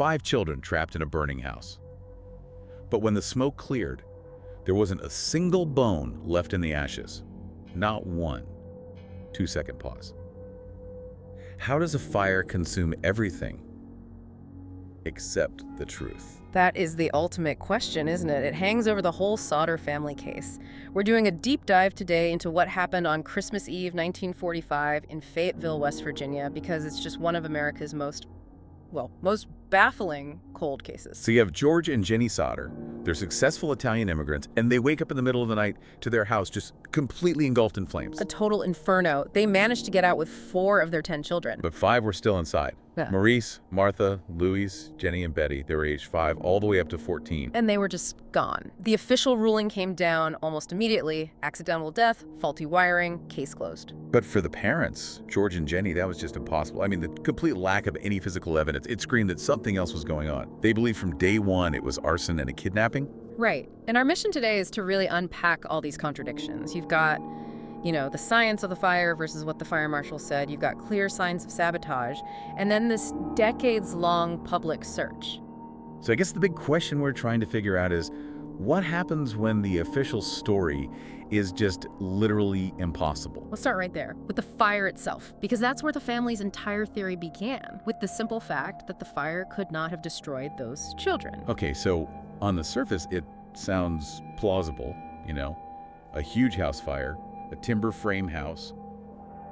5 children trapped in a burning house. But when the smoke cleared, there wasn't a single bone left in the ashes. Not one. 2-second pause. How does a fire consume everything except the truth? That is the ultimate question, isn't it? It hangs over the whole Sodder family case. We're doing a deep dive today into what happened on Christmas Eve, 1945, in Fayetteville, West Virginia, because it's just one of America's most baffling cold cases. So you have George and Jenny Sodder. They're successful Italian immigrants, and they wake up in the middle of the night to their house just completely engulfed in flames. A total inferno. They managed to get out with 4 of their 10 children. But 5 were still inside. Yeah. Maurice, Martha, Louise, Jenny, and Betty, they were aged 5 all the way up to 14. And they were just gone. The official ruling came down almost immediately. Accidental death, faulty wiring, case closed. But for the parents, George and Jenny, that was just impossible. I mean, the complete lack of any physical evidence, it screamed that something else was going on. They believed from day one it was arson and a kidnapping. Right. And our mission today is to really unpack all these contradictions. You've got, the science of the fire versus what the fire marshal said. You've got clear signs of sabotage. And then this decades-long public search. So I guess the big question we're trying to figure out is, what happens when the official story is just literally impossible? Let's start right there, with the fire itself, because that's where the family's entire theory began, with the simple fact that the fire could not have destroyed those children. Okay, so on the surface, it sounds plausible, a huge house fire, a timber frame house.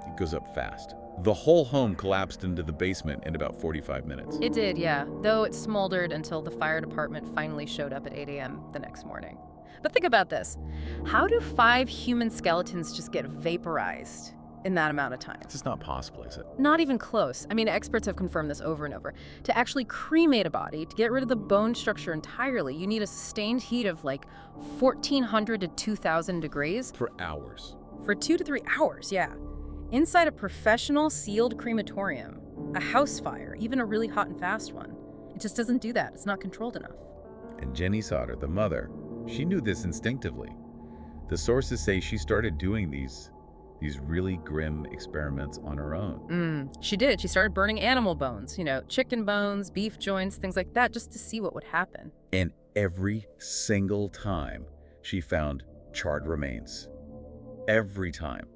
It goes up fast. The whole home collapsed into the basement in about 45 minutes. It did, yeah, though it smoldered until the fire department finally showed up at 8 a.m. the next morning. But think about this. How do 5 human skeletons just get vaporized in that amount of time? It's just not possible, is it? Not even close. I mean, experts have confirmed this over and over. To actually cremate a body, to get rid of the bone structure entirely, you need a sustained heat of like 1,400 to 2,000 degrees. For hours. For 2 to 3 hours, yeah. Inside a professional sealed crematorium, a house fire, even a really hot and fast one. It just doesn't do that. It's not controlled enough. And Jenny Sodder, the mother, she knew this instinctively. The sources say she started doing these really grim experiments on her own. She did. She started burning animal bones, chicken bones, beef joints, things like that, just to see what would happen. And every single time, she found charred remains. Every time.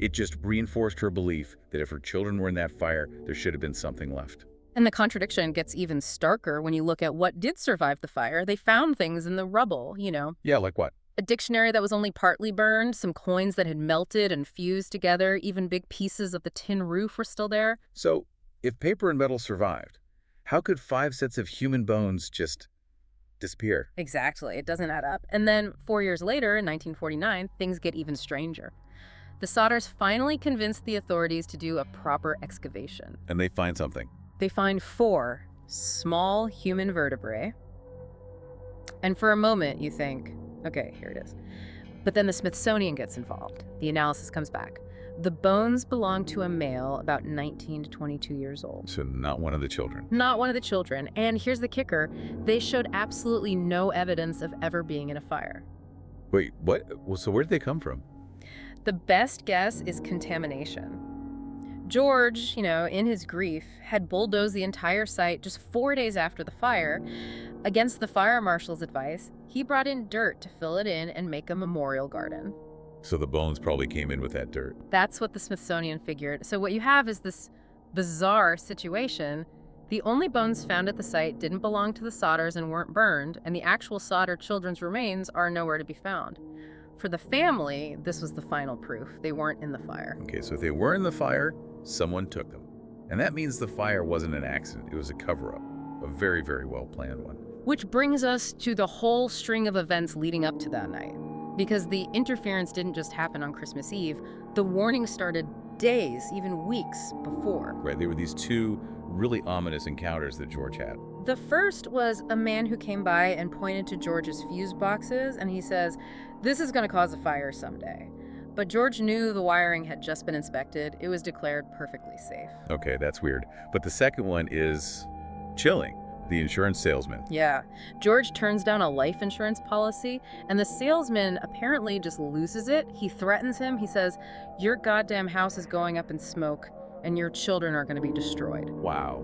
It just reinforced her belief that if her children were in that fire, there should have been something left. And the contradiction gets even starker when you look at what did survive the fire. They found things in the rubble, Yeah, like what? A dictionary that was only partly burned, some coins that had melted and fused together, even big pieces of the tin roof were still there. So, if paper and metal survived, how could 5 sets of human bones just disappear? Exactly. It doesn't add up. And then 4 years later, in 1949, things get even stranger. The Sodders finally convinced the authorities to do a proper excavation. And they find something. They find 4 small human vertebrae. And for a moment, you think, okay, here it is. But then the Smithsonian gets involved. The analysis comes back. The bones belong to a male about 19 to 22 years old. So not one of the children. Not one of the children. And here's the kicker. They showed absolutely no evidence of ever being in a fire. Wait, what? Well, so where did they come from? The best guess is contamination. George, in his grief, had bulldozed the entire site just 4 days after the fire. Against the fire marshal's advice, he brought in dirt to fill it in and make a memorial garden. So the bones probably came in with that dirt. That's what the Smithsonian figured. So what you have is this bizarre situation. The only bones found at the site didn't belong to the Sodders and weren't burned, and the actual Sodder children's remains are nowhere to be found. For the family, this was the final proof. They weren't in the fire. Okay, so if they were in the fire, someone took them. And that means the fire wasn't an accident. It was a cover-up. A very, very well-planned one. Which brings us to the whole string of events leading up to that night. Because the interference didn't just happen on Christmas Eve. The warning started days, even weeks before. Right, there were these 2 really ominous encounters that George had. The first was a man who came by and pointed to George's fuse boxes, and he says, "This is going to cause a fire someday." But George knew the wiring had just been inspected. It was declared perfectly safe. Okay, that's weird. But the second one is chilling. The insurance salesman. Yeah. George turns down a life insurance policy, and the salesman apparently just loses it. He threatens him. He says, "Your goddamn house is going up in smoke, and your children are going to be destroyed." Wow.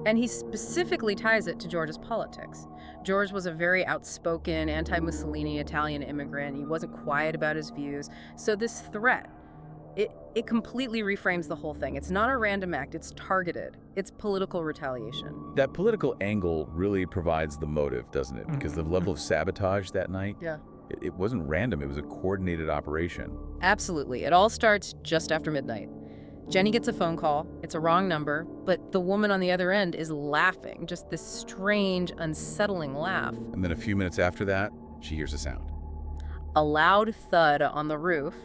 And he specifically ties it to George's politics. George was a very outspoken, anti-Mussolini Italian immigrant. He wasn't quiet about his views. So this threat, it completely reframes the whole thing. It's not a random act, it's targeted. It's political retaliation. That political angle really provides the motive, doesn't it? Because the level of sabotage that night, Yeah. it wasn't random, it was a coordinated operation. Absolutely. It all starts just after midnight. Jenny gets a phone call. It's a wrong number, but the woman on the other end is laughing, just this strange, unsettling laugh. And then a few minutes after that, she hears a sound. A loud thud on the roof,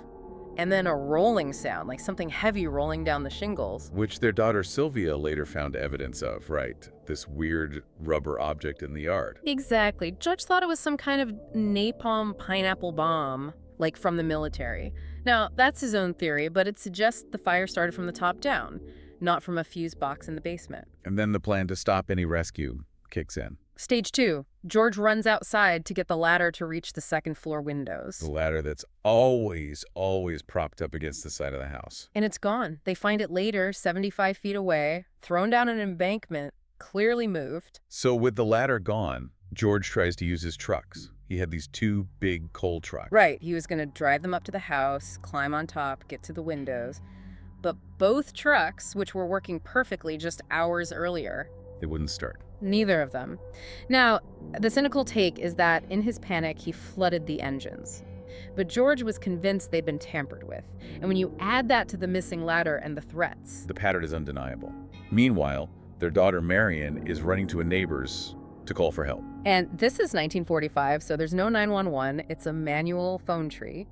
and then a rolling sound, like something heavy rolling down the shingles. Which their daughter Sylvia later found evidence of, right? This weird rubber object in the yard. Exactly. George thought it was some kind of napalm pineapple bomb, like from the military. Now, that's his own theory, but it suggests the fire started from the top down, not from a fuse box in the basement. And then the plan to stop any rescue kicks in. Stage 2. George runs outside to get the ladder to reach the second floor windows. The ladder that's always propped up against the side of the house. And it's gone. They find it later, 75 feet away, thrown down an embankment, clearly moved. So with the ladder gone, George tries to use his trucks. He had these 2 big coal trucks. Right. He was going to drive them up to the house, climb on top, get to the windows. But both trucks, which were working perfectly just hours earlier, They wouldn't start. neither of them. Now, the cynical take is that in his panic, he flooded the engines. But George was convinced they'd been tampered with. And when you add that to the missing ladder and the threats, The pattern is undeniable. Meanwhile, their daughter Marion is running to a neighbor's to call for help. and this is 1945, so there's no 911. It's a manual phone tree.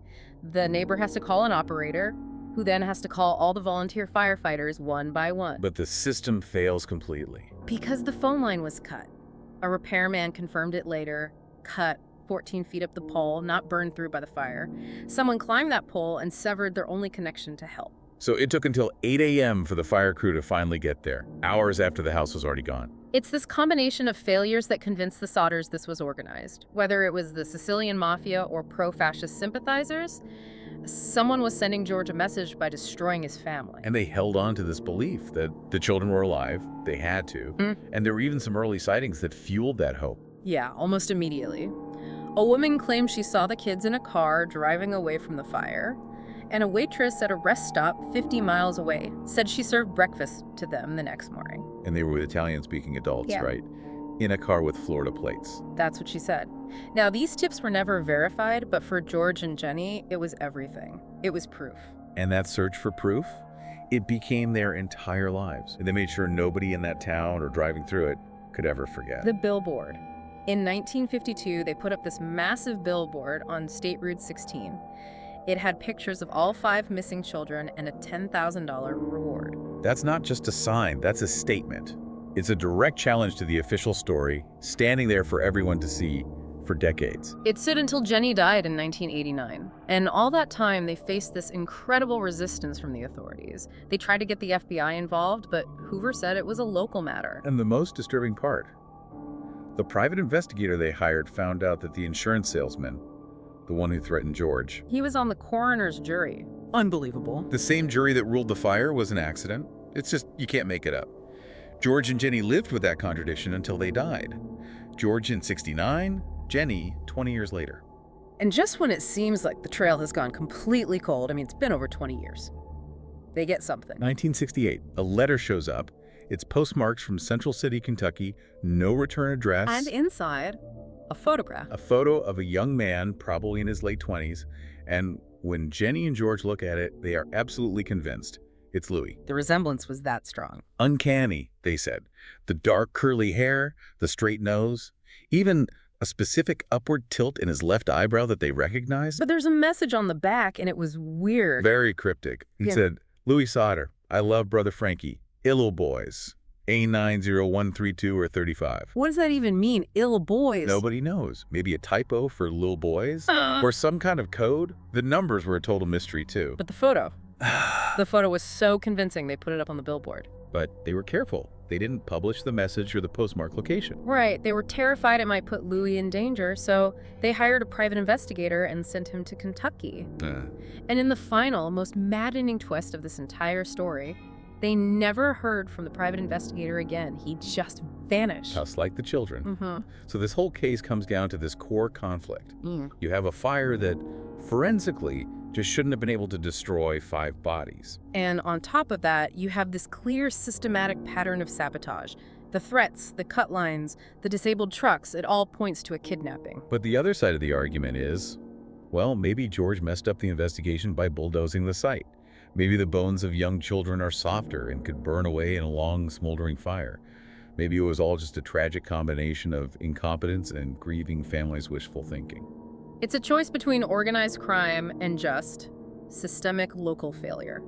The neighbor has to call an operator, who then has to call all the volunteer firefighters one by one. But the system fails completely. Because the phone line was cut. A repairman confirmed it later. Cut 14 feet up the pole, not burned through by the fire. Someone climbed that pole and severed their only connection to help. So it took until 8 a.m. for the fire crew to finally get there, hours after the house was already gone. It's this combination of failures that convinced the Sodders this was organized. Whether it was the Sicilian mafia or pro-fascist sympathizers, someone was sending George a message by destroying his family. And they held on to this belief that the children were alive, they had to, and there were even some early sightings that fueled that hope. Yeah, almost immediately. A woman claimed she saw the kids in a car driving away from the fire, and a waitress at a rest stop 50 miles away said she served breakfast to them the next morning. And they were with Italian-speaking adults, Yeah. right? In a car with Florida plates. That's what she said. Now, these tips were never verified, but for George and Jenny, it was everything. It was proof. And that search for proof, it became their entire lives. And they made sure nobody in that town or driving through it could ever forget. The billboard. In 1952, they put up this massive billboard on State Route 16. It had pictures of all 5 missing children and a $10,000 reward. That's not just a sign, that's a statement. It's a direct challenge to the official story, standing there for everyone to see for decades. It stood until Jenny died in 1989. And all that time, they faced this incredible resistance from the authorities. They tried to get the FBI involved, but Hoover said it was a local matter. And the most disturbing part, the private investigator they hired found out that the insurance salesman, the one who threatened George, He was on the coroner's jury. Unbelievable. the same jury that ruled the fire was an accident. It's just, you can't make it up. George and Jenny lived with that contradiction until they died. George in '69, Jenny 20 years later. And just when it seems like the trail has gone completely cold, I mean, it's been over 20 years, they get something. 1968, a letter shows up. It's postmarked from Central City, Kentucky, no return address. And inside, a photograph. A photo of a young man, probably in his late 20s. And when Jenny and George look at it, they are absolutely convinced it's Louis. The resemblance was that strong. Uncanny, they said. The dark curly hair, the straight nose, even a specific upward tilt in his left eyebrow that they recognized. But there's a message on the back, and it was weird. Very cryptic. It Yeah. said, Louis Sodder, I love Brother Frankie. Illo boys. A90132 or 35. What does that even mean, ill boys? Nobody knows. Maybe a typo for Lil Boys? Or some kind of code? The numbers were a total mystery, too. But the photo. The photo was so convincing, they put it up on the billboard. But they were careful. They didn't publish the message or the postmark location. Right, they were terrified it might put Louis in danger, so they hired a private investigator and sent him to Kentucky. And in the final, most maddening twist of this entire story, They never heard from the private investigator again. He just vanished. Just like the children. So this whole case comes down to this core conflict. You have a fire that forensically just shouldn't have been able to destroy 5 bodies. And on top of that, you have this clear systematic pattern of sabotage. The threats, the cut lines, the disabled trucks, it all points to a kidnapping. But the other side of the argument is, well, maybe George messed up the investigation by bulldozing the site. Maybe the bones of young children are softer and could burn away in a long, smoldering fire. Maybe it was all just a tragic combination of incompetence and grieving families' wishful thinking. It's a choice between organized crime and just systemic local failure.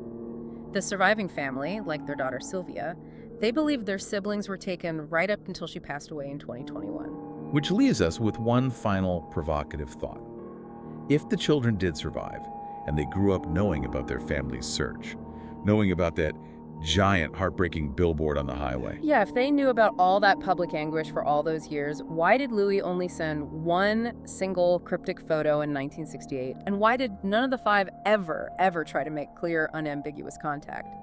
The surviving family, like their daughter Sylvia, they believe their siblings were taken right up until she passed away in 2021. Which leaves us with one final provocative thought. If the children did survive, and they grew up knowing about their family's search, knowing about that giant, heartbreaking billboard on the highway. Yeah, if they knew about all that public anguish for all those years, why did Louis only send one single cryptic photo in 1968? And why did none of the 5 ever try to make clear, unambiguous contact?